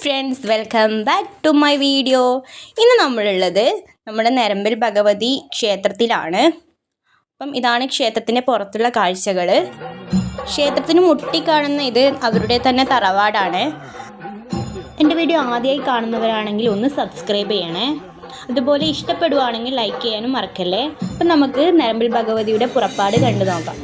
Friends, welcome back to my video. ഇന്ന് നമ്മളുള്ളത് നമ്മുടെ നെരമ്പിൽ ഭഗവതി ക്ഷേത്രത്തിലാണ്. അപ്പം ഇതാണ് ക്ഷേത്രത്തിൻ്റെ പുറത്തുള്ള കാഴ്ചകൾ. ക്ഷേത്രത്തിന് മുട്ടിക്കാണുന്ന ഇത് അവരുടെ തന്നെ തറവാടാണ്. എൻ്റെ വീഡിയോ ആദ്യമായി കാണുന്നവരാണെങ്കിൽ ഒന്ന് സബ്സ്ക്രൈബ് ചെയ്യണേ. അതുപോലെ ഇഷ്ടപ്പെടുവാണെങ്കിൽ ലൈക്ക് ചെയ്യാനും മറക്കല്ലേ. അപ്പം നമുക്ക് നെരമ്പിൽ ഭഗവതിയുടെ പുറപ്പാട് കണ്ടു നോക്കാം.